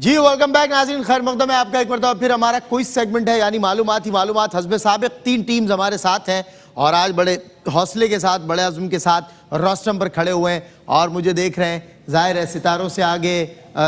जी welcome back नाज़रीन, खैर मकदम है आपका एक मरतबा फिर हमारा क्विज सेगमेंट है, यानी मालूमात ही मालूमात हस्बे साबिक। 3 टीम्स हमारे साथ हैं और आज बड़े हौसले के साथ, बड़े अज़्म के साथ रोस्टम पर खड़े हुए हैं और मुझे देख रहे हैं। ज़ाहिर है सितारों से आगे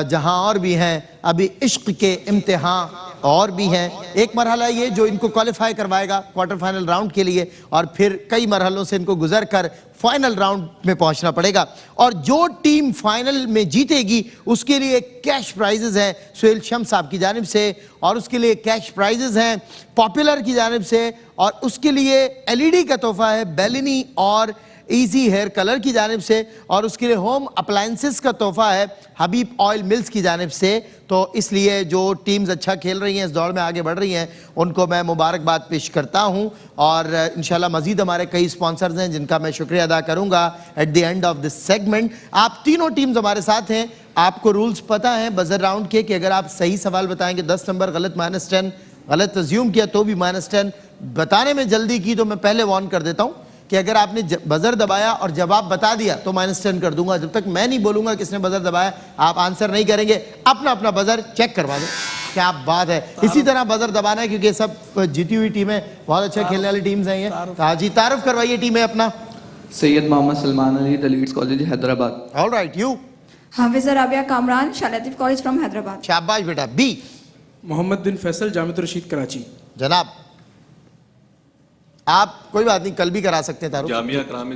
जहां और भी हैं, अभी इश्क के इम्तिहान और भी हैं। एक मरहला ये जो इनको क्वालिफाई करवाएगा क्वार्टर फाइनल राउंड के लिए, और फिर कई मरहलों से इनको गुजर कर फाइनल राउंड में पहुंचना पड़ेगा। और जो टीम फाइनल में जीतेगी उसके लिए कैश प्राइजेस हैं सुहेल शम्स साहब की जानिब से, और उसके लिए कैश प्राइजेस हैं पॉपुलर की जानिब से, और उसके लिए एलईडी का तोहफा है बेलिनी और इजी हेयर कलर की जानिब से, और उसके लिए होम अप्लायंसेस का तोहफा है हबीब ऑयल मिल्स की जानिब से। तो इसलिए जो टीम्स अच्छा खेल रही हैं, इस दौड़ में आगे बढ़ रही हैं, उनको मैं मुबारकबाद पेश करता हूं। और इंशाल्लाह मजीद हमारे कई स्पॉन्सर्स हैं जिनका मैं शुक्रिया अदा करूंगा at the end of this segment. आप तीनों टीम्स हमारे साथ हैं। आपको रूल्स पता हैं बजर राउंड के कि अगर आप सही सवाल बताएंगे 10 नंबर, गलत -10, गलत अज्यूम किया तो भी -10। बताने में जल्दी की तो मैं पहले वार्न कर देता हूं कि अगर आपने बजर दबाया और जवाब बता दिया तो -10 कर दूंगा। जब तक मैं नहीं बोलूंगा किसने बजर दबाया आप आंसर नहीं करेंगे। अपना अपना बजर चेक करवा दो। क्या बात है, इसी तरह बजर दबाना है क्योंकि सब जीती हुई टीमें, बहुत अच्छा खेलने वाली टीम्स हैं ये। जी तारुफ करवाइए टीमें अपना। Syed Mohammad Salman Ali, the Leeds college Hyderabad. All right, you? Hafiz Rabia Kamran, Shah Latif college from Hyderabad. शाबाश बेटा। बी? मोहम्मद बिन फैसल, जामिया रशीद कराची। जनाब आप कोई बात नहीं, कल भी करा सकते हैं तारुफ। जामिया करामी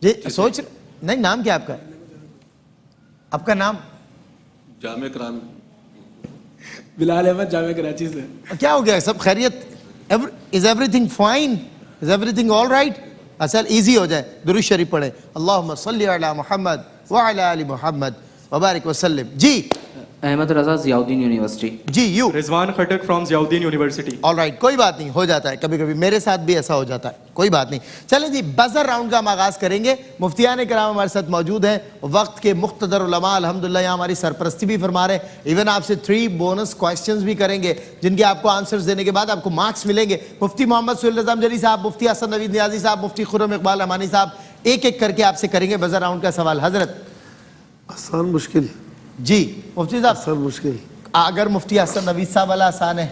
जी सोच नहीं, नाम क्या आपका? आपका नाम? जामिया करामी। बिलाल अहमद, जामिया कराची से। क्या हो गया, सब खैरियत? Is everything fine? Is everything all right? अच्छा इजी हो जाए, दुरूद शरीफ पढ़े। अल्लाहुम्मा सल्ली अला मुहम्मद व अला आलि मुहम्मद व बारिक वसल्लिम। जी? अहमद रजा, ज़ियाउद्दीन यूनिवर्सिटी। जी? You? Rizwan Khattak from Ziauddin University. All right, कोई बात नहीं, हो जाता है कभी कभी, मेरे साथ भी ऐसा हो जाता है, कोई बात नहीं। चलें जी, बजर राउंड का हम आगाज करेंगे। मुफ्तियान कराम हमारे साथ मौजूद हैं, वक्त के मुख्तदर उलमा अल्हम्दुलिल्लाह यहाँ हमारी सरपरस्ती भी फरमा रहे हैं। इवन आपसे 3 बोनस क्वेश्चंस भी करेंगे जिनके आपको आंसर्स देने के बाद आपको मार्क्स मिलेंगे। मुफ्ती मोहम्मद सुहेल रज़ा जली साहब, मुफ्ती हसन नवीद नियाजी साहब, मुफ्ती खुर्रम इकबाल अमानी साहब एक एक करके आपसे करेंगे बजर राउंड का सवाल। हजरत आसान मुश्किल? जी मुफ्ती साहब। आसान मुश्किल? अगर मुफ्ती हसन नवीद साहब वाला आसान है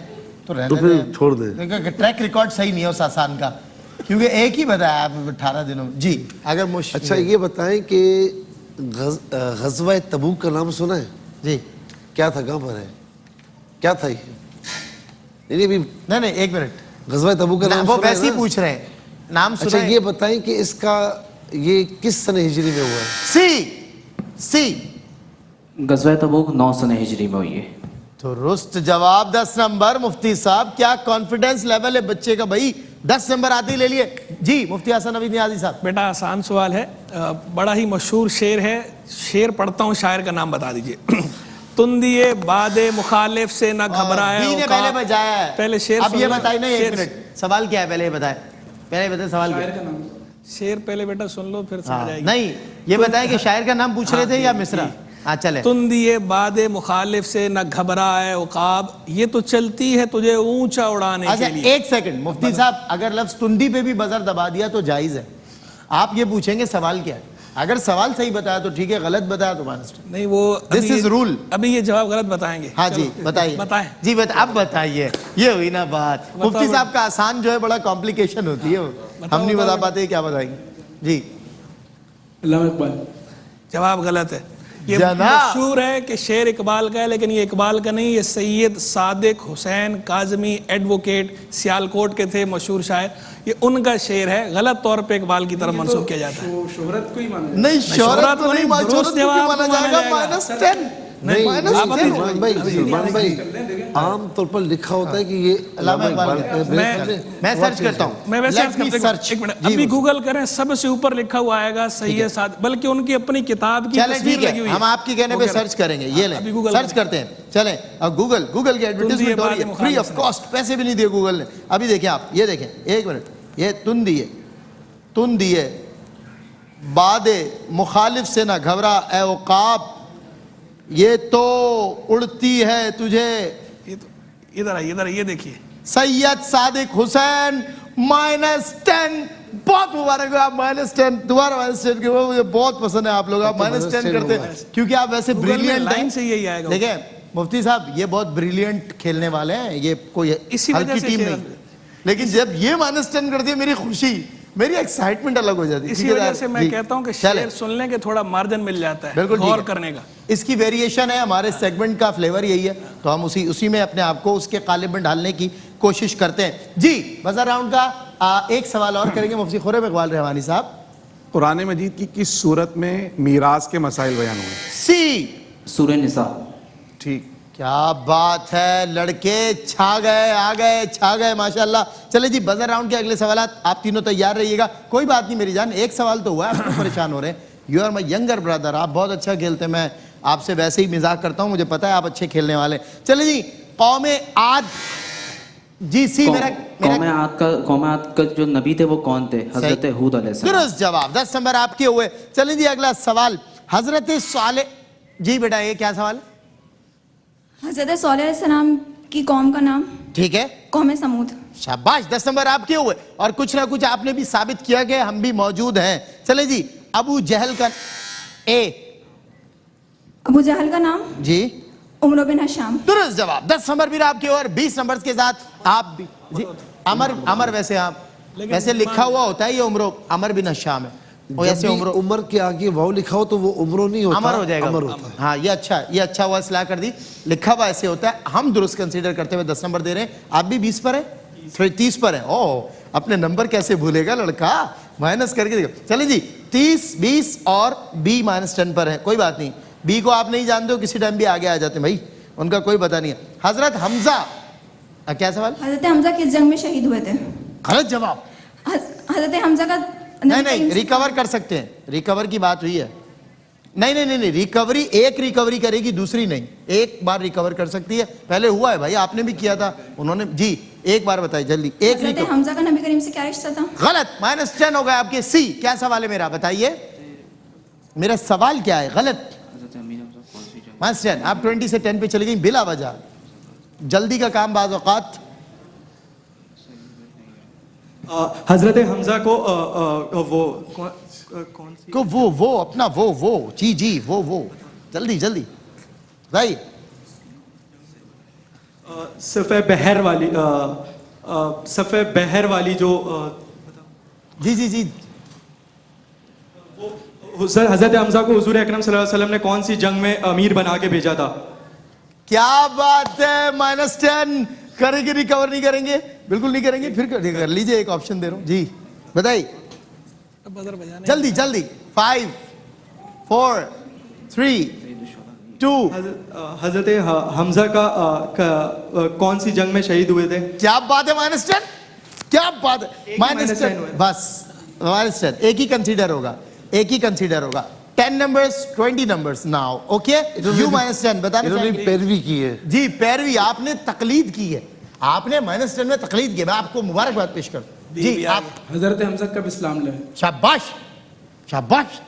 तो रहने फिर छोड़ दे। ट्रैक रिकॉर्ड सही नहीं है उस आसान का, क्योंकि एक ही बताया आप 18 दिनों में। जी अगर मुश्किल। अच्छा ये बताएं कि गज़वा तबूक का नाम सुना है? जी। क्या था, कहाँ पर है, क्या था ये? नहीं अभी नहीं एक मिनट, गज़वा तबूक का नाम वो सुना है वैसे ही ना? पूछ रहे हैं, नाम सुना अच्छा है? ये बताएं कि इसका ये किस सन हिजरी में हुआ है? सी गज़वा तबूक 9 सन हिजरी में हुई है। तो रुस्त जवाब 10 नंबर। मुफ्ती साहब क्या कॉन्फिडेंस लेवल है बच्चे का भाई, 10 नंबर आते ही ले लिए। जी मुफ्ती हसन नवीद नियाजी साहब। बेटा आसान सवाल है, बड़ा ही मशहूर शेर है, शेर पढ़ता हूँ, शायर का नाम बता दीजिए। तुम दिए बादे मुखालिफ से न घबराए। बी ने पहले बजाया है, पहले शेर अब ये बताइए। नहीं एक शेर- मिनट, सवाल क्या है पहले ये बताए, पहले बताए सवाल क्या है? शेर पहले बेटा सुन लो फिर समझ आएगी। नहीं ये बताएं कि शायर का नाम पूछ रहे थे या मिसरा? हाँ चले। तुम दिए बादे मुखालिफ से न घबराए उकाब, ये तो चलती है तुझे ऊंचा उड़ाने अच्छा के लिए। एक सेकंड मुफ्ती साहब, अगर लफ्ज तुंडी पे भी बजर दबा दिया तो जायज है। आप ये पूछेंगे सवाल क्या है, अगर सवाल सही बताया तो ठीक है, गलत बताया तो -10। नहीं वो दिस इज रूल। अभी ये जवाब गलत बताएंगे। हाँ जी बताइए। बताएं जी अब बताइए, ये हुई ना बात। मुफ्ती साहब का आसान जो है बड़ा कॉम्प्लिकेशन होती है, हम नहीं बता पाते, क्या बताएंगे? जी जवाब गलत है। ये जनाब। मशहूर है कि शेर इकबाल का है, लेकिन ये इकबाल का नहीं, ये सैयद सादिक हुसैन काजमी एडवोकेट सियालकोट के थे, मशहूर शायर। ये उनका शेर है, गलत तौर पे इकबाल की तरफ मंसूब किया जाता है। शोहरत को ही माना नहीं, शोहरत को नहीं माना जाएगा। -10 नहीं -10 भाई आम तौर पर लिखा होता है कि ये अल्लामा इकबाल मैं सर्च करता हूँ। मैं वैसे सर्च एक मिनट अभी गूगल करें, सबसे ऊपर लिखा हुआ आएगा सैयद सादिक, बल्कि उनकी अपनी किताब की तस्वीर लगी हुई है। हम आपकी कहने पे सर्च करेंगे, ये लें सर्च करते हैं। चलें अब गूगल की एडवर्टाइजमेंट हो रही है, फ्री ऑफ कॉस्ट, पैसे भी नहीं दिए गूगल ने। अभी देखें आप, ये देखें एक मिनट, ये तुन दिए बादे मुखालिफ से ना घबरा ए उकाब, ये तो उड़ती है तुझे। इधर ये देखिए, सैयद सादिक हुसैन -10। बहुत मुबारक हो आप, -10 दोबारा -10 के, वो मुझे बहुत पसंद है आप लोग, आप -10 करते हैं क्योंकि आप वैसे ब्रिलियंट लाइन से यही आएगा। देखिए मुफ्ती साहब ये बहुत ब्रिलियंट खेलने वाले हैं, ये कोई इसी वजह हल्की से टीम शेर- नहीं, लेकिन जब ये -10 कर दिया मेरी खुशी, मेरी एक्साइटमेंट अलग हो जाती है। इसी ठीक है वजह यार, से मैं जी, कहता हूँ कि चलें। शेर सुनने के थोड़ा मार्जिन मिल जाता है बिल्कुल ठीक गौर है। करने का। इसकी वेरिएशन है, हमारे सेगमेंट का फ्लेवर यही है, तो हम उसी में अपने आप को उसके कालिब में ढालने की कोशिश करते हैं। जी बजर राउंड का एक सवाल और करेंगे मुफ्ती खुर्रम इकबाल रहमानी साहब। कुरान मजीद की किस सूरत में मीरास के मसाइल बयान हुए? सी। सूरह निसा। ठीक। क्या बात है, लड़के छा गए, आ गए, छा गए माशाल्लाह। चले जी बजर राउंड के अगले सवाल आप तीनों तैयार रहिएगा। कोई बात नहीं मेरी जान, एक सवाल तो हुआ है, आप क्यों परेशान हो रहे हैं? You are my younger brother, आप बहुत अच्छा खेलते हैं, मैं आपसे वैसे ही मजाक करता हूँ, मुझे पता है आप अच्छे खेलने वाले। चले जी कौमे आद, जी सी मेरा कौम आद का जो नबी थे वो कौन थे? हजरत हूद अलैहिस्सलाम। दुरुस्त जवाब, 10 नंबर आपके हुए। चलिए जी अगला सवाल, हजरत साले, जी बेटा ये क्या सवाल? हज़रत सौलेह अलैहिस्सलाम की कौम का नाम? ठीक है, कौम समूद। शाबाश, 10 नंबर आपके हुए। और कुछ ना कुछ आपने भी साबित किया कि हम भी मौजूद हैं। चले जी अबू जहल का अबू जहल का नाम? जी उमर बिन हशाम। दुरुस्त जवाब, 10 नंबर भी आपके और 20 नंबर के साथ आप भी जी। अमर वैसे आप वैसे लिखा हुआ होता है, ये उमरो अमर बिन हशाम है, और जब ऐसे भी उमरो उमर के आगे वाव लिखा हो तो वो उमरो नहीं होता, अमर हो जाएगा, अमर होता है। हाँ ये अच्छा हुआ, इस्लाह कर दी। लिखा हुआ ऐसे होता है, हम दुरुस्त कंसीडर करते हुए 10 नंबर दे रहे हैं। आप भी 20 पर है, फिर 30 पर है। ओ अपने नंबर कैसे भूलेगा लड़का, माइनस करके देखो। चलिए जी 30, 20 और B -10 पर है, कोई बात नहीं। बी को आप नहीं जानते हो, किसी टाइम भी आगे आ जाते हैं भाई, उनका कोई पता नहीं है। हजरत हमजा, क्या सवाल? हज़रत हमजा किस जंग में शहीद हुए थे? गलत जवाब। हज़रत हमजा का नहीं रिकवर कर सकते हैं, रिकवर की बात हुई है। नहीं रिकवरी, एक रिकवरी करेगी दूसरी नहीं, एक बार रिकवर कर सकती है। पहले हुआ है भाई, आपने भी किया था, उन्होंने जी। एक बार बताइए जल्दी, एक हज़रत रिकवर। हमजा का नबी करीम से क्या रिश्ता था? गलत, -10 हो गया आपके। सी क्या सवाल है मेरा, बताइए मेरा सवाल क्या है? गलत, -10। आप 20 से 10 पे चले गई बिला वजह। जल्दी का काम बाज़ औक़ात। हजरत हमजा को वो कौन सी को वो अपना वो जी वो जल्दी भाई। सफ़े बहर वाली जो जी हजरत हमजा को हुजूर अकरम सल्लल्लाहु अलैहि वसल्लम ने कौन सी जंग में अमीर बना के भेजा था? क्या बात है, -10 करेंगे, रिकवर नहीं करेंगे, बिल्कुल नहीं करेंगे, फिर कर लीजिए, एक ऑप्शन दे रहा हूं जी, बताइए जल्दी। 5 4 3 2। हजरत हमजा का कौन सी जंग में शहीद हुए थे? क्या बात है, -10, क्या बात है, एक ही -10 हुआ है। बस -10 एक ही कंसीडर होगा, 10 numbers 20 numbers now, okay? You -10 बताना इन्होंने चाहेंगे? पैरवी की है। जी पैरवी, आपने तकलीद की है, आपने -10 में तकलीद की है, मैं आपको मुबारकबाद पेश करता हूं जी। आप हजरत हमजा कब इस्लाम लाए? शाबाश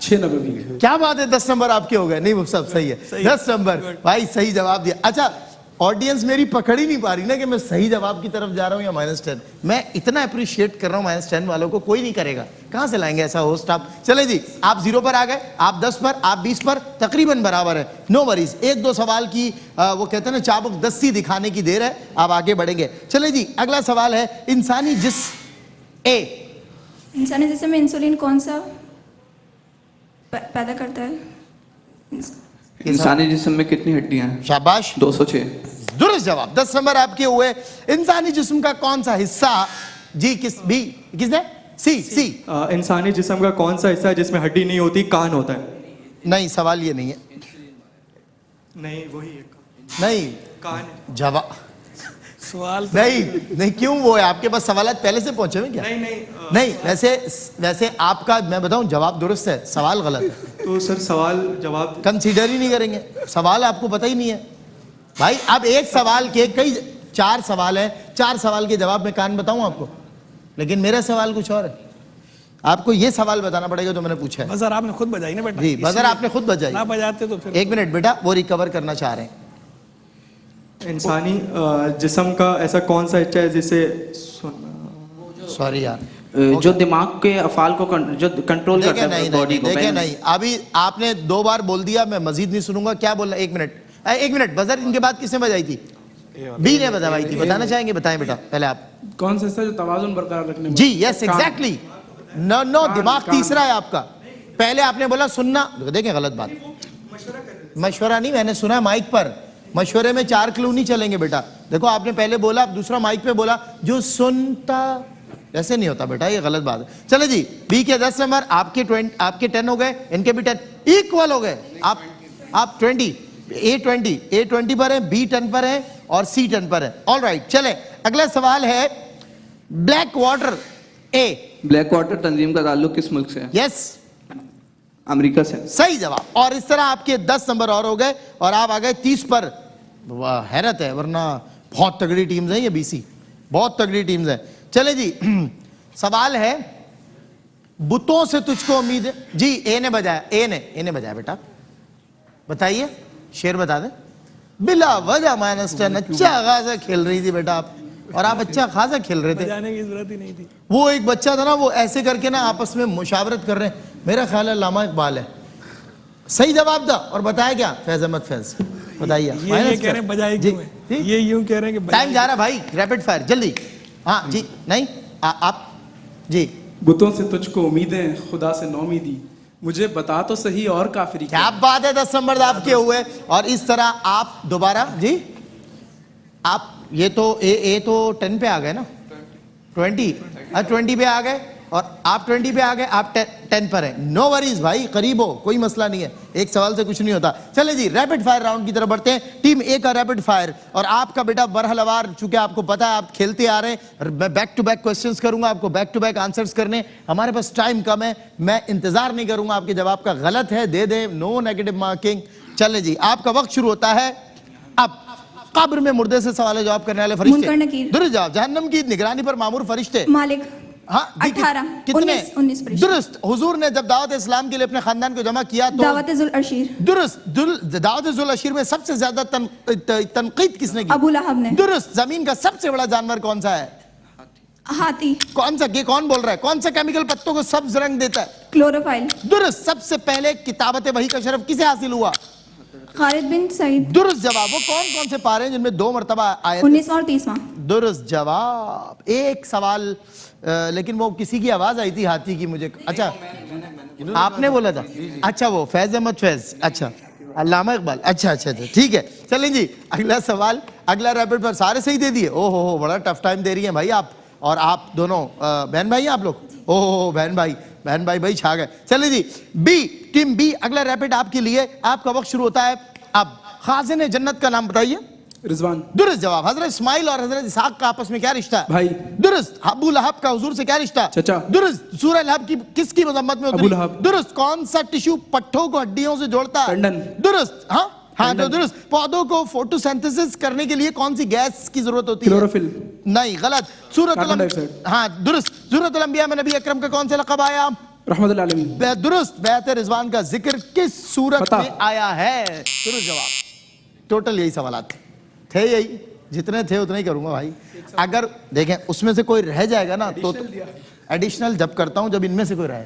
6 नबवी। क्या बात है, 10 नंबर आपके हो गए। नहीं वो सब सही है, 10 नंबर भाई, सही जवाब दिया। अच्छा ऑडियंस मेरी पकड़ ही नहीं पा रही ना कि मैं सही जवाब की तरफ जा रहा हूं या -10। मैं इतना अप्रिशिएट कर रहा हूं -10 वालों को, कोई नहीं करेगा, कहां से लाएंगे ऐसा होस्ट आप। चले जी आप 0 पर आ गए, आप 10 पर, आप 20 पर, तकरीबन बराबर है, नो वरीज। 1-2 सवाल की वो कहते हैं ना चाबुक दस्ती दिखाने की देर है, आप आगे बढ़ेंगे। चले जी अगला सवाल है, इंसानी इंसानी जिस्म में इंसुलिन कौन सा पैदा करता है? इंसानी जिस्म में कितनी हड्डियां हैं? शाबाश, 206। दुरुस्त जवाब, 10 नंबर आपके हुए। इंसानी जिस्म का कौन सा हिस्सा, जी किसने? सी इंसानी जिस्म का कौन सा हिस्सा है जिसमें हड्डी नहीं होती, कान होता है? नहीं, सवाल ये नहीं है। नहीं वही है, नहीं कान है। जवाब सवाल नहीं क्यों, वो है आपके पास सवालात पहले से पहुंचे हुए क्या? नहीं वैसे आपका मैं बताऊं जवाब दुरुस्त है, सवाल गलत है। तो सर सवाल जवाब कंसीडर ही नहीं करेंगे, सवाल आपको पता ही नहीं है भाई। अब एक सवाल के कई 4 सवाल है, 4 सवाल के जवाब में कान बताऊं आपको, लेकिन मेरा सवाल कुछ और है। आपको ये सवाल बताना पड़ेगा जो मैंने पूछा है। बजर आपने खुद बजाई ना बेटा? जी बजर आपने खुद बजाई, ना बजाते तो फिर 1 मिनट बेटा, वो रिकवर करना चाह रहे हैं। इंसानी जिस्म का ऐसा कौन सा हिस्सा है जिसे सॉरी यार, जो दिमाग के अफाल को जो कंट्रोल करता है बॉडी को। नहीं, अभी आपने 2 बार बोल दिया, मैं मजीद नहीं सुनूंगा। क्या बोलना, 1 मिनट एक मिनट, बजर इनके बाद किसने बजाई थी? बी ने बजाई थी। बताना चाहेंगे? बताएं बेटा पहले आप। कौन सा हिस्सा जो तवाजुन बरकरार रखने में? जी यस एग्जैक्टली। नो दिमाग तीसरा है आपका। पहले आपने बोला सुनना, देखें गलत बात, मशवरा नहीं, मैंने सुना माइक पर, मशवरे में 4 क्लू नहीं चलेंगे बेटा। देखो आपने पहले बोला, दूसरा माइक पे बोला जो सुनता, ऐसे नहीं होता बेटा, ये गलत बात है। चले जी, बी के 10 नंबर, आपके 10 हो गए, इनके भी 10 इक्वल हो गए। आप 20, ए 20 पर है, बी 10 पर है और सी 10 पर है। ऑल राइट, चले अगला सवाल है ब्लैक वाटर। ए, ब्लैक वाटर तंजीम का ताल्लुक किस मुल्क से है? यस अमेरिका से। सही जवाब। और इस तरह आपके 10 नंबर और हो गए और आप आ गए 30 पर। वाह हैरत है, वरना बहुत तगड़ी टीम्स हैं ये बीसी, बहुत तगड़ी टीम्स हैं। चले जी, सवाल है बुतों से तुझको उम्मीद है। जी ए ने बजाया, ए ने बजाया बेटा, बताइए शेर बता दे। बिला वजह -10, अच्छा खासा खेल रही थी बेटा आप, और आप अच्छा खासा खेल रहे थे, बजाने की जरूरत ही नहीं थी। वो एक बच्चा था ना, वो ऐसे करके ना आपस में मुशावरत कर रहे हैं, मेरा ख्याल है लामा इकबाल है। सही जवाब था। और बताया क्या? फैज अहमद फैज। बताइए ये कह रहे हैं बजाई क्यों है? ये यूं कह रहे हैं कि टाइम जा रहा भाई, रैपिड फायर जल्दी। हाँ जी, नहीं आप जी। बुतों से तुझको उम्मीदें, खुदा से नौमीदी, मुझे बता तो सही और काफिरी क्या बात है, 10 नंबर आपके हुए। और इस तरह आप दोबारा जी, आप ये तो ए तो 10 पे आ गए ना, 20 पे आ गए और आप 20 पे आ गए, आप 10 पर हैं। नो वरीज भाई, करीब हो, कोई मसला नहीं है, एक सवाल से कुछ नहीं होता। चले जी रैपिड फायर राउंड की तरफ बढ़ते हैं। टीम ए का रैपिड फायर, और आपका बेटा बरहलवार, चूंकि आपको पता है आप खेलते आ रहे हैं, मैं बैक टू बैक क्वेश्चंस करूंगा, आपको बैक टू बैक आंसर्स करने। हमारे पास टाइम कम है, मैं इंतजार नहीं करूंगा आपके जवाब का, गलत है दे दे, नो नेगेटिव मार्किंग। चले जी, आपका वक्त शुरू होता है अब। कब्र में मुर्दे से सवाल जवाब करने वाले मुनकर फरिश्ते, नकीर। दुरुस्त जवाब। जहन्नम की निगरानी पर मामूर फरिश्ते, मालिक। हाँ 18, कितने? 19 फरिश्ते। दुरुस्त। हुजूर ने जब दावत इस्लाम के लिए अपने खानदान को जमा किया तो दावत जुल अशीर। दुरुस्त। दावत जुल अशीर में सबसे ज्यादा तनकीद किसने की? अबू लहब ने। दुरुस्त। जमीन का सबसे बड़ा जानवर कौन सा है? हाथी। कौन सा? ये कौन बोल रहा है? कौन सा केमिकल पत्तों को सब्ज रंग देता है? क्लोरोफाइल। दुरुस्त। सबसे पहले किताबत वही का शरफ किसे हासिल हुआ? खालिद बिन सईद। दुरुस्त जवाब। वो कौन से पारे हैं जिनमें 2 मरतबा आए? 19वां और 30वां। दुरुस्त जवाब। एक सवाल लेकिन वो किसी की आवाज आई थी हाथी की, मुझे अच्छा आपने बोला था, अच्छा वो फैज अहमद फैज, अच्छा अल्लामा इकबाल, अच्छा ठीक है। चलें जी अगला सवाल, अगला रैपिड पर सारे सही दे दिए। ओहो हो, बड़ा टफ टाइम दे रही हैं भाई आप, और आप दोनों बहन भाई हैं आप लोग। ओहो बहन भाई छा गए। चलिए जी, बी टीम बी, अगला रैपिड आपके लिए, आपका वक्त शुरू होता है अब। खाजिन जन्नत का नाम बताइए। रिजवान। दुरुस्त जवाब। हजरत इस्माइल और हजरत इसहाक का आपस में क्या रिश्ता है? भाई। दुरुस्त। अबू लहब का हुजूर से क्या रिश्ता? चचा। दुरुस्त। सूरह लहब की किसकी मजम्मत में उतरी? अबू लहब। दुरुस्त। कौन सा टिश्यू पट्टों को हड्डियों से जोड़ता है? टंडन। दुरुस्त। हाँ तो दुरुस्त। पौधों को फोटोसिंथेसिस करने के लिए कौन सी गैस की जरूरत होती है? क्लोरोफिल। नहीं, गलत। Carbon dioxide. हाँ दुरुस्त। सूरतुल अंबिया में नबी अकरम का कौन सा लक़ब आया? रहमतुल आलमीन। दुरुस्त। बैत रिजवान का जिक्र किस सूरत पता। में आया है? दुरुस्त जवाब। टोटल यही सवाल थे, यही जितने थे उतने ही करूंगा भाई। अगर देखें उसमें से कोई रह जाएगा ना तो एडिशनल जब करता हूं, जब इनमें से कोई रहे,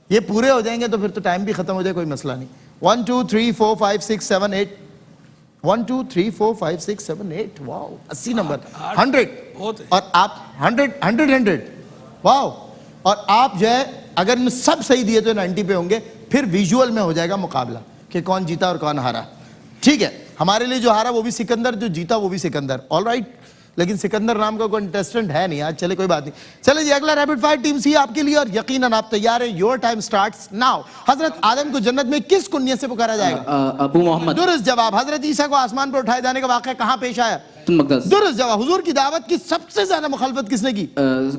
ये पूरे हो जाएंगे तो फिर तो टाइम भी खत्म हो जाए, कोई मसला नहीं। 1 2 3 4 5 6 7 8 1 2 3 4 5 6 7 8 वाओ 80 नंबर 100 और आप 100 वाओ। और आप जो है अगर इन सब सही दिए तो 90 पे होंगे, फिर विजुअल में हो जाएगा मुकाबला कि कौन जीता और कौन हारा। ठीक है, हमारे लिए जो हारा वो भी सिकंदर, जो जीता वो भी सिकंदर। ऑल राइट, लेकिन सिकंदर नाम का कंटेस्टेंट है नहीं आज। चले कोई बात नहीं। चले जी अगला रैपिड फायर टीम सी आपके लिए, और यकीनन आप तैयार हैं। Your time starts now. हजरत आदम को जन्नत में किस कुन्नियत से पुकारा जाएगा? अबू मोहम्मद। दुरुस्त जवाब। हजरत ईसा को आसमान पर उठाए जाने का वाक़या कहाँ पेश आया? मकदस। दुरुस्त जवाब। हुजूर की दावत की सबसे ज्यादा मुखालफत किसने की?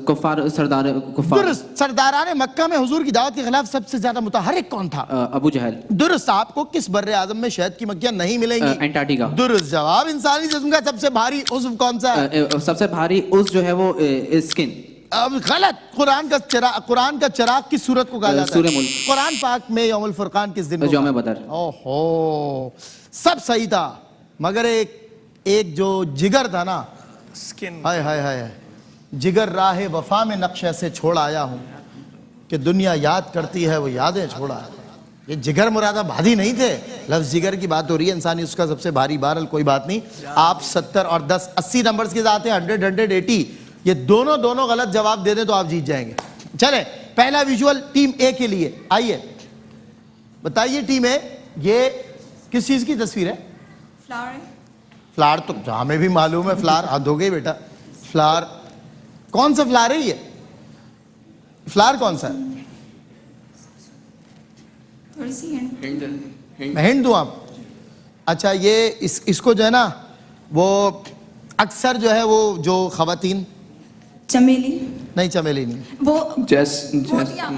कुफार सरदार कुफार। दुरुस्त। सरदाराने मक्का में हुजूर की दावत के खिलाफ सबसे ज्यादा मुतहरिक कौन था? अबू जहल। दुरुस्त। आपको किस बर्रे आजम में शहद की मक्खियां नहीं मिलेंगी? एंटार्क्टिका। दुरुस्त जवाब। इंसानी जिस्म का सबसे भारी उज़्व कौन सा है? सबसे भारी उस जो है वो स्किन। अब गलत। कुरान का चिराग किस सूरत को कहा जाता है? सूरह मुल्क। कुरान पाक में यौमुल फुरकान किस दिन? यौम बदर। ओहो, सब सही था, मगर एक जो जिगर था ना, स्किन। हाय हाय हाय, जिगर राह वफा में नक्श ऐसे छोड़ आया हूं कि दुनिया याद करती है वो यादें छोड़ा। ये जिगर मुरादाबादी नहीं थे, लफ्ज़ जिगर की बात हो रही है, इंसानी उसका सबसे भारी, बहरहाल कोई बात नहीं। आप 70 और 10 80 नंबर्स के साथ हैं, 100 180, ये दोनों गलत जवाब दे दें तो आप जीत जाएंगे। चलें, पहला विजुअल टीम ए के लिए, आइए बताइए टीम ए, ये किस चीज़ की तस्वीर है? फ्लावर है। फ्लावर तो हमें भी मालूम है, फ्लावर हाथ हो गई बेटा। फ्लावर कौन सा फ्लावर है ये? फ्लावर कौन सा है? थोड़ी सी हिंट। मैं हिंट दूं आप? अच्छा, ये इसको जो है ना, वो अक्सर जो है वो जो खवातीन, चमेली। नहीं चमेली नहीं, वो जैस मोतिया।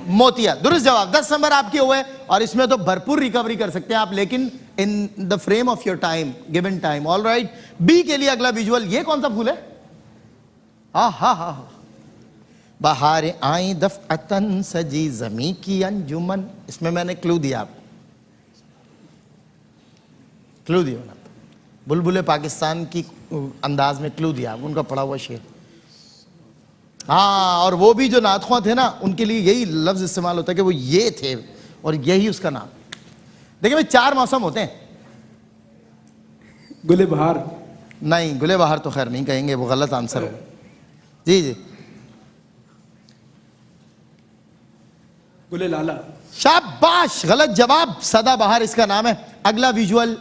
मोतिया। दुरुस्त जवाब। 10 नंबर आपके हुए और इसमें तो भरपूर रिकवरी कर सकते हैं आप, लेकिन in the frame of your time, given time. All right, B के लिए अगला विजुअल, ये कौन सा फूल है? हा, बहार आई दफअतन सजी जमी की अंजुमन। इसमें मैंने क्लू दिया आपको, क्लू दिया ना, बुलबुले पाकिस्तान की अंदाज में क्लू दिया, उनका पढ़ा हुआ शेर। हाँ, और वो भी जो नातख्वा थे ना, उनके लिए यही लफ्ज इस्तेमाल होता है कि वो ये थे और यही उसका नाम। देखिए भाई, 4 मौसम होते हैं। गुले बहार। नहीं, गुले बहार तो खैर नहीं कहेंगे, वो गलत आंसर हो। जी, गुले लाला। शाबाश, गलत जवाब, सदाबहार इसका नाम है। अगला विजुअल,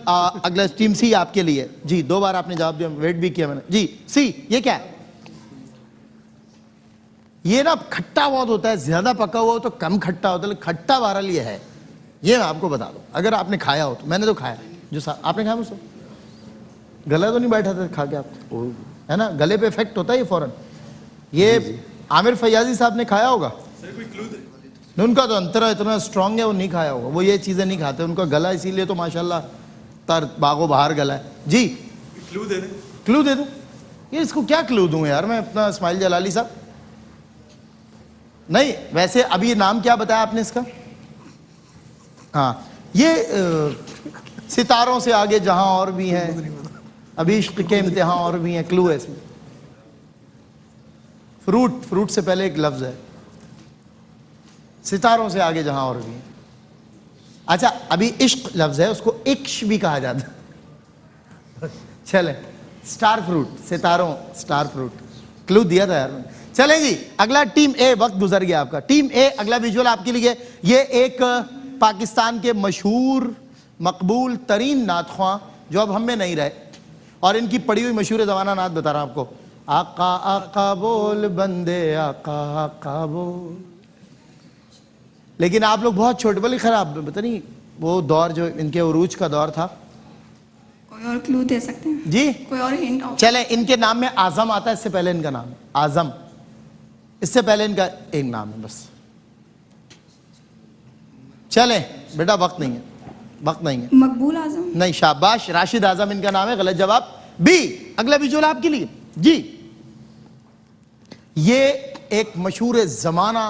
अगला टीम सी आपके लिए। जी, 2 बार आपने जवाब दिया, वेट भी किया मैंने। जी सी, ये क्या है? ये ना खट्टा बहुत होता है, ज्यादा पका हुआ हो तो कम खट्टा होता है, खट्टा बहरहाल ये है। ये मैं आपको बता दूं, अगर आपने खाया हो तो। मैंने तो खाया, जो आपने खाया मुझसे, गला तो नहीं बैठा था खा के आपको, है ना? गले पे इफेक्ट होता है ये फौरन। ये आमिर फैयाजी साहब ने खाया होगा, उनका तो अंतरा इतना स्ट्रांग है, वो नहीं खाया होगा, वो ये चीजें नहीं खाते, उनका गला इसीलिए तो माशाल्लाह तर बागो बाहर गला है। जी, क्लू दे दे। क्लू दे दूं? ये इसको क्या क्लू दूं यार मैं अपना, इस्माइल जलाली साहब? नहीं, वैसे अभी ये नाम क्या बताया आपने इसका? हाँ, ये सितारों से आगे जहां और भी हैं, अभी इश्क के इम्तिहान और भी हैं, क्लू है इसमें। फ्रूट से पहले एक लफ्ज है, सितारों से आगे जहां और भी हैं। अच्छा, अभी इश्क लफ्ज है, उसको इक्श भी कहा जाता है। चले, स्टार फ्रूट, सितारों, स्टार फ्रूट, क्लू दिया था यार मैंने। चले जी, अगला टीम ए, वक्त गुजर गया आपका। टीम ए, अगला विजुअल आपके लिए, ये एक पाकिस्तान के मशहूर मकबूल तरीन नातख्वां जो अब हम में नहीं रहे, और इनकी पढ़ी हुई मशहूर ज़माना नात बता रहा हूं आपको। आका आका बोल बंदे, आका आका बोल। लेकिन आप लोग बहुत छोटे, बल्कि खराब, पता नहीं वो दौर जो इनके उरूज का दौर था। कोई और क्लू दे सकते हैं? जी, कोई और हिंट? चले, इनके नाम में आजम आता है, इससे पहले इनका नाम है आजम, इससे पहले इनका एक नाम है बस। चले बेटा, वक्त नहीं है, वक्त नहीं है। मकबूल आजम? नहीं, शाबाश, राशिद आजम इनका नाम है, गलत जवाब। बी, अगला विजुअल आपके लिए। जी, ये एक मशहूर जमाना,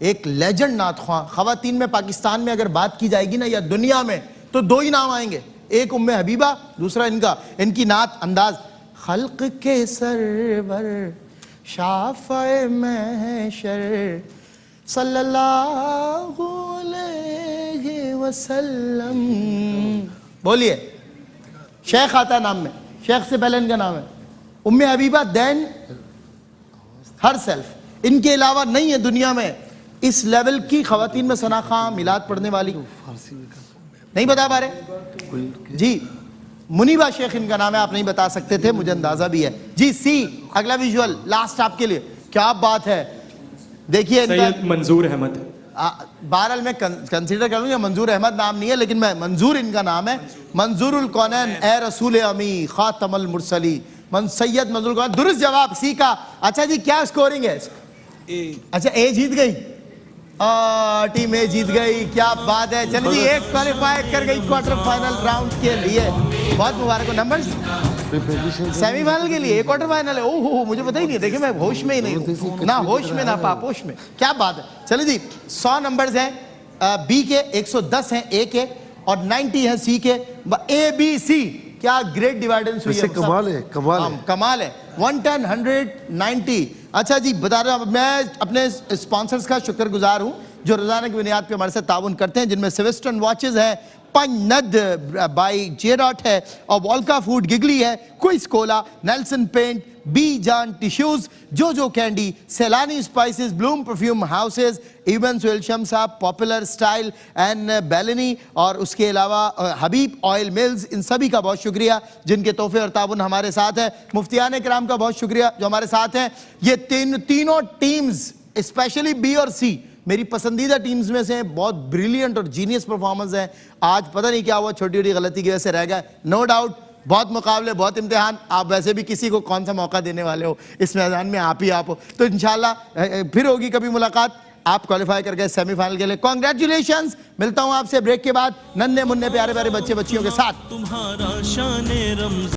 एक लेजेंड नातख्वां, खवातीन में पाकिस्तान में अगर बात की जाएगी ना या दुनिया में, तो 2 ही नाम आएंगे, एक उम्मे हबीबा, दूसरा इनका। इनकी नात अंदाज, खल्क के सरवर शाफ़े महशर सल्लल्लाहु अलैहि वसल्लम। बोलिए, शेख आता है नाम में, शेख से पहले इनका नाम है उम्मे हबीबा, देन हर सेल्फ। इनके अलावा नहीं है दुनिया में इस लेवल की खवातीन में सनाखा मिलाद पढ़ने वाली। नहीं बता पा रहे? जी, मुनीबा शेख इनका नाम है, आप नहीं बता सकते थे, मुझे अंदाजा भी है। जी सी, अगला विजुअल लास्ट आपके लिए। क्या बात है, देखिए सैयद मंजूर अहमद। बहरहाल मैं कंसीडर करूंगा, मंजूर अहमद नाम नहीं है, लेकिन मैं, मंजूर इनका नाम है। मंजूरुल कौनैन ए रसूल अमी खातमुल मुरसली, सैयद मंजूर कौनैन, दुरुस्त जवाब सी का। अच्छा जी, क्या स्कोरिंग है? अच्छा, ए जीत गई, टीम ए जीत गई, क्या बात है। चलिए जी, एक क्वालिफाई कर गई क्वार्टर फाइनल राउंड के लिए, बहुत मुबारक हो। नंबर सेमीफाइनल के लिए, क्वार्टर फाइनल है। ओहो, मुझे पता ही नहीं, देखिए मैं होश में ही नहीं हूँ, ना होश में ना पापोश में, क्या बात है। चलिए जी, 100 नंबर्स हैं बी के, 110 हैं ए के, और 90 हैं सी के। ए बी सी, क्या ग्रेट डिवाइडेंस हुई है, कमाल है, कमाल है, कमाल है। 110, 100, 90। अच्छा जी, बता रहा हूं, मैं अपने स्पॉन्सर्स का शुक्रगुजार हूं जो रोजाना की बुनियाद पे हमारे साथ ताउन करते हैं, जिनमें सिविस्टन वॉचेस हैं पंजनद बाई जेडॉट है, और वॉल्का फूड गिगली है, क्विस कोला, नेल्सन पेंट, बी जान टिश्यूज, जो candy, Saylani spices, Bloom perfume houses, even सुलशम साहब, पॉपुलर स्टाइल एंड बेलिनी, और उसके अलावा हबीब ऑयल मिल्स, इन सभी का बहुत शुक्रिया जिनके तोहफे और ताबुन हमारे साथ है। मुफ्तियान किराम का बहुत शुक्रिया जो हमारे साथ हैं। ये तीनों टीम्स, स्पेशली बी और सी, मेरी पसंदीदा टीम्स में से हैं। बहुत ब्रिलियंट और जीनियस परफॉर्मेंस है। आज पता नहीं क्या हुआ, छोटी छोटी गलती की वजह से रह गया। नो डाउट बहुत मुकाबले, बहुत इम्तिहान। आप वैसे भी किसी को कौन सा मौका देने वाले हो इस मैदान में, आप ही आप हो। तो इंशाल्लाह फिर होगी कभी मुलाकात। आप क्वालिफाई कर गए सेमीफाइनल के लिए, कॉन्ग्रेचुलेशंस। मिलता हूं आपसे ब्रेक के बाद नन्हे मुन्ने प्यारे प्यारे बच्चे बच्चियों के साथ।